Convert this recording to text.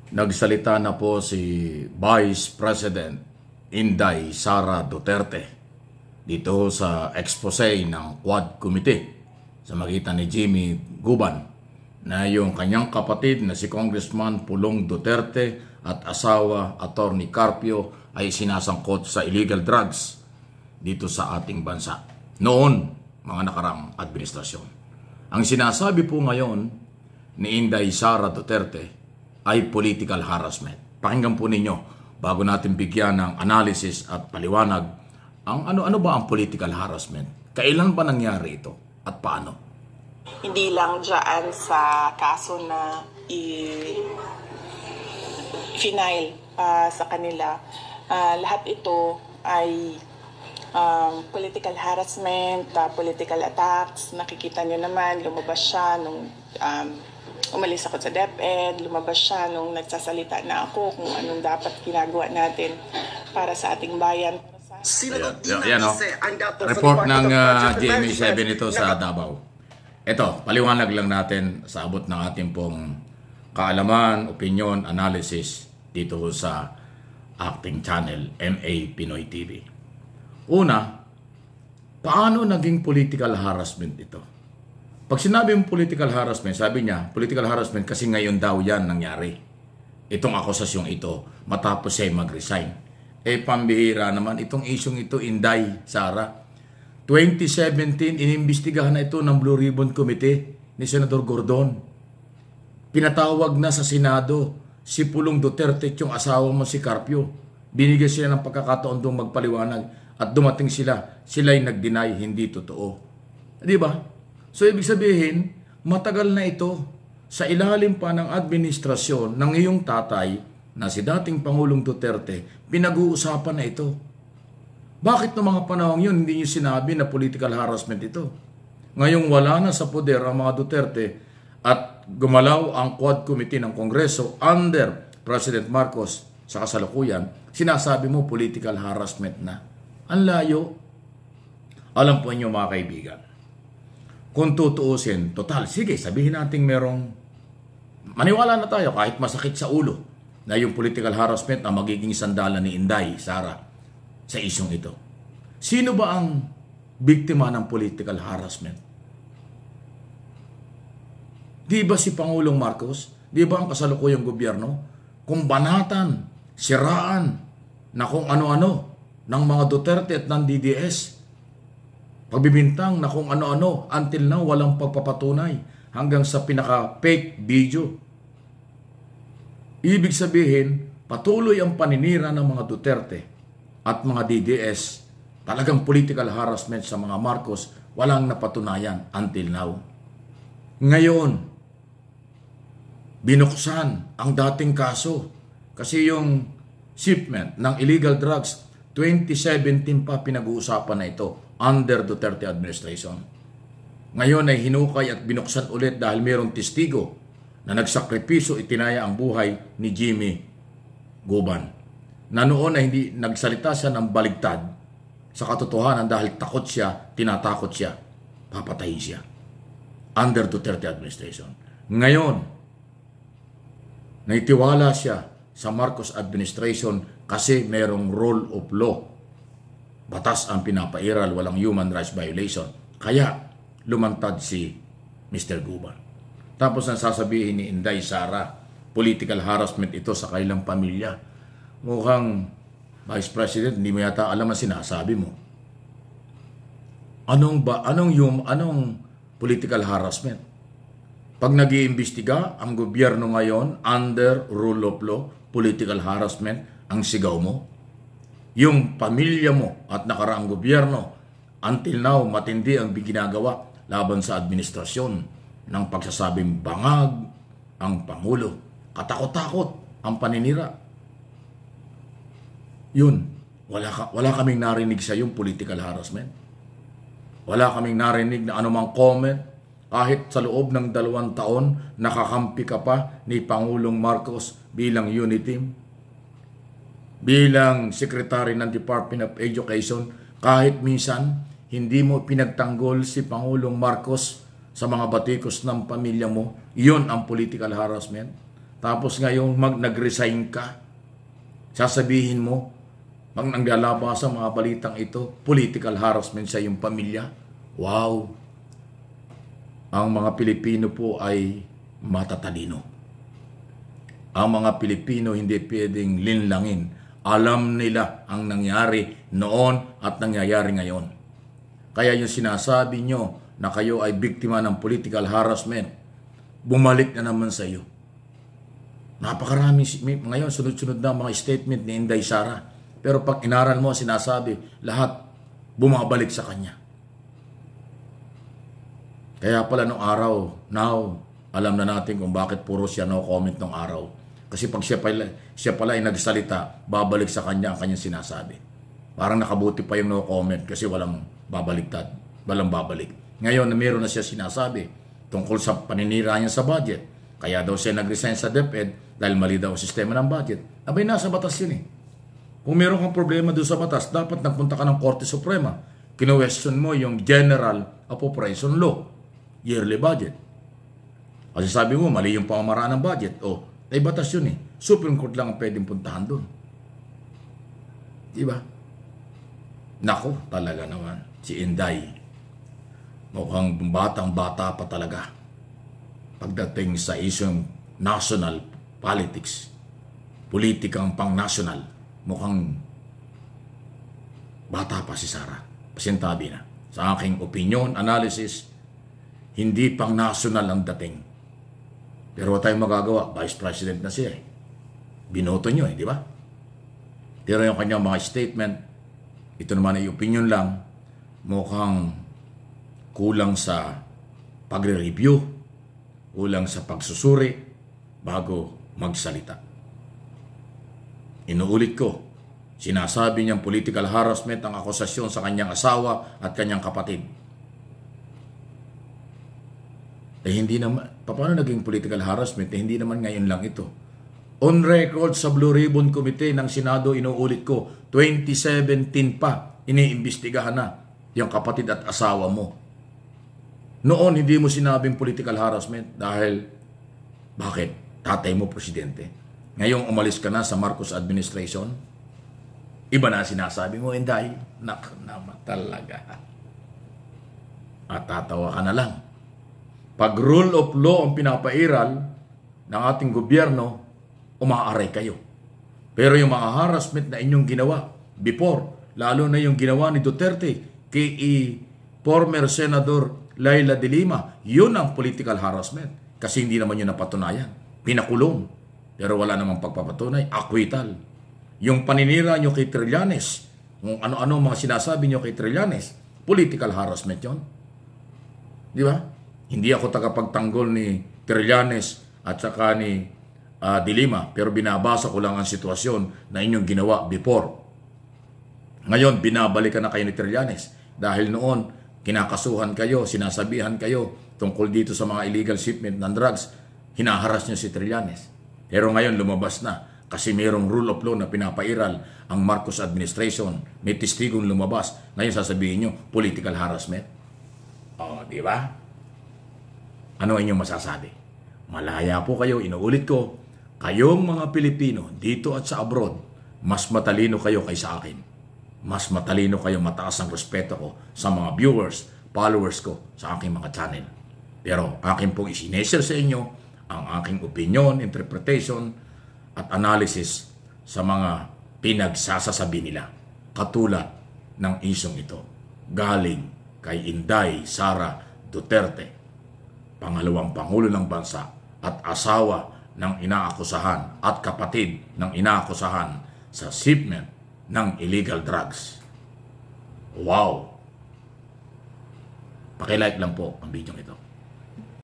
Nagsalita na po si Vice President Inday Sara Duterte dito sa expose ng Quad Committee sa magitan ni Jimmy Guban na yung kanyang kapatid na si Congressman Pulong Duterte at asawa Attorney Carpio ay sinasangkot sa illegal drugs dito sa ating bansa noon mga nakarang administrasyon. Ang sinasabi po ngayon ni Inday Sara Duterte ay political harassment. Pakinggan po ninyo bago natin bigyan ng analysis at paliwanag ang ano ba ang political harassment? Kailan ba nangyari ito at paano? Hindi lang dyan sa kaso na i-final sa kanila. Lahat ito ay political harassment, political attacks. Nakikita nyo naman, lumabas siya nung umalis ako sa DepEd, lumabas siya nung nagsasalita na ako kung anong dapat ginagawa natin para sa ating bayan. Yan o. Report ng GMA7 ito sa Davao. Ito, paliwanag lang natin sa abot ng ating pong kaalaman, opinion, analysis dito sa acting channel MA Pinoy TV. Una, paano naging political harassment ito? Pag sinabi yung political harassment, sabi niya, political harassment kasi ngayon daw yan nangyari. Itong akusasyong ito, matapos siya mag-resign. Pambihira naman, itong isyong ito, Inday Sara. 2017, inimbestigahan na ito ng Blue Ribbon Committee ni Senador Gordon. Pinatawag na sa Senado si Pulong Duterte at yung asawa mo si Carpio. Binigyan sila ng pagkakataon doon magpaliwanag at dumating sila. Sila'y nag-deny, hindi totoo. Di ba? So, ibig sabihin, matagal na ito sa ilalim pa ng administrasyon ng iyong tatay na si dating Pangulong Duterte, pinag-uusapan na ito. Bakit noong mga panahon yun, hindi niyo sinabi na political harassment ito? Ngayong wala na sa poder ang mga Duterte at gumalaw ang Quad Committee ng Kongreso under President Marcos sa kasalukuyan, sinasabi mo political harassment na. Ang layo. Alam po niyo mga kaibigan, kung tutuusin, total, sige, sabihin natin merong, maniwala na tayo kahit masakit sa ulo na yung political harassment na magiging sandalan ni Inday Sara sa isyong ito. Sino ba ang biktima ng political harassment? Di ba si Pangulong Marcos? Di ba ang kasalukuyang gobyerno? Kung banatan, siraan, na kung ano-ano ng mga Duterte at ng DDS, pagbibintang na kung ano-ano, until now walang pagpapatunay hanggang sa pinaka-fake video. Ibig sabihin, patuloy ang paninira ng mga Duterte at mga DDS, talagang political harassment sa mga Marcos, walang napatunayan until now. Ngayon, binuksan ang dating kaso kasi yung shipment ng illegal drugs, 2017 pa pinag-uusapan na ito under Duterte administration. Ngayon ay hinukay at binuksan ulit dahil mayroong testigo na nagsakripisyo itinaya ang buhay ni Jimmy Guban. Na noon ay hindi nagsalita siya ng baligtad sa katotohanan dahil takot siya, tinatakot siya, papatayin siya. Under Duterte administration. Ngayon, naitiwala siya sa Marcos administration kasi mayroong rule of law. Batas ang pinapairal, walang human rights violation. Kaya lumantad si Mr. Guban. Tapos ang sasabihin ni Inday Sara, political harassment ito sa kailang pamilya. Mukhang Vice President, hindi mo yata alam ang sinasabi mo. Anong political harassment? Pag nag-iimbestiga ang gobyerno ngayon under rule of law, political harassment ang sigaw mo. Yung pamilya mo at nakaraang gobyerno, until now, matindi ang ginagawa laban sa administrasyon ng pagsasabing bangag ang Pangulo. Katakot-takot ang paninira. Yun, wala kaming narinig sa yung political harassment. Wala kaming narinig na anumang comment. Kahit sa loob ng 2 taon, nakakampi ka pa ni Pangulong Marcos bilang unit team. Bilang Secretary ng Department of Education, kahit minsan hindi mo pinagtanggol si Pangulong Marcos sa mga batikos ng pamilya mo, iyon ang political harassment. Tapos ngayon nag-resign ka. Sasabihin mo, pag naglalabas ang mga balitang ito, political harassment sa iyong pamilya. Wow! Ang mga Pilipino po ay matatalino. Ang mga Pilipino hindi pwedeng linlangin. Alam nila ang nangyari noon at nangyayari ngayon. Kaya yung sinasabi nyo na kayo ay biktima ng political harassment, bumalik na naman sa iyo. Napakarami ngayon, sunod-sunod na mga statement ni Inday Sara. Pero pag inaral mo, sinasabi, lahat bumabalik sa kanya. Kaya pala nung araw, now, alam na natin kung bakit puro siya no comment nung araw. Kasi pag siya pala ay nagsalita, babalik sa kanya ang kanyang sinasabi. Parang nakabuti pa yung no comment kasi walang babaliktad, walang babalik. Ngayon, meron na siya sinasabi tungkol sa paninira niya sa budget. Kaya daw siya nag-resign sa DepEd dahil mali daw ang sistema ng budget. Abay, nasa batas yun eh. Kung meron kang problema doon sa batas, dapat nagpunta ka ng Korte Suprema. Kino-question mo yung General Appropriation Law, yearly budget. Kasi sabi mo, mali yung pamamaraan ng budget. O, ay batas yun eh. Supreme Court lang ang pwedeng puntahan doon. Diba? Nako, talaga naman. Si Inday, mukhang batang-bata pa talaga pagdating sa isyong national politics, politikang pang-national. Mukhang bata pa si Sara. Pasintabi na. Sa aking opinion, analysis, hindi pang national ang dating. Pero wala tayong magagawa. Vice President na siya eh. Binoto nyo eh, di ba? Pero yung kanyang mga statement, ito naman ay opinion lang, mukhang kulang sa pagre-review, kulang sa pagsusuri bago magsalita. Inuulit ko, sinasabi niyang political harassment ang akusasyon sa kanyang asawa at kanyang kapatid. Eh hindi naman, paano naging political harassment? Eh hindi naman ngayon lang ito. On record sa Blue Ribbon Committee ng Senado, inuulit ko, 2017 pa, iniimbestigahan na yung kapatid at asawa mo. Noon, hindi mo sinabing political harassment dahil, bakit? Tatay mo presidente. Ngayong umalis ka na sa Marcos administration, iba na sinasabi mo, Inday, naman talaga. At tatawa ka na lang. Pag rule of law ang pinapairal ng ating gobyerno, umaaray kayo. Pero yung mga harassment na inyong ginawa before, lalo na yung ginawa ni Duterte kay former Senador Laila de Lima, yun ang political harassment. Kasi hindi naman yun napatunayan. Pinakulong. Pero wala namang pagpapatunay. Acquittal. Yung paninira nyo kay Trillanes, kung ano-ano mga sinasabi nyo kay Trillanes, political harassment yun. Di ba? Hindi ako tagapagtanggol ni Trillanes at saka ni de Lima, pero binabasa ko lang ang sitwasyon na inyong ginawa before. Ngayon, binabalikan na kayo ni Trillanes dahil noon, kinakasuhan kayo, sinasabihan kayo tungkol dito sa mga illegal shipment ng drugs, hinaharas nyo si Trillanes. Pero ngayon lumabas na kasi mayroong rule of law na pinapairal ang Marcos administration. May testigong lumabas. Ngayon sasabihin nyo, political harassment. O, di ba? Ano inyong masasabi? Malaya po kayo, inuulit ko. Kayong mga Pilipino, dito at sa abroad, mas matalino kayo kaysa akin. Mas matalino kayo, mataas ang respeto ko sa mga viewers, followers ko sa aking mga channel. Pero akin pong isinesher sa inyo ang aking opinion, interpretation, at analysis sa mga pinagsasasabi nila. Katulad ng isyong ito. Galing kay Inday Sara Duterte, pangalawang Pangulo ng Bansa at asawa ng inaakusahan at kapatid ng inaakusahan sa shipment ng illegal drugs. Wow! Pakilike lang po ang video ito.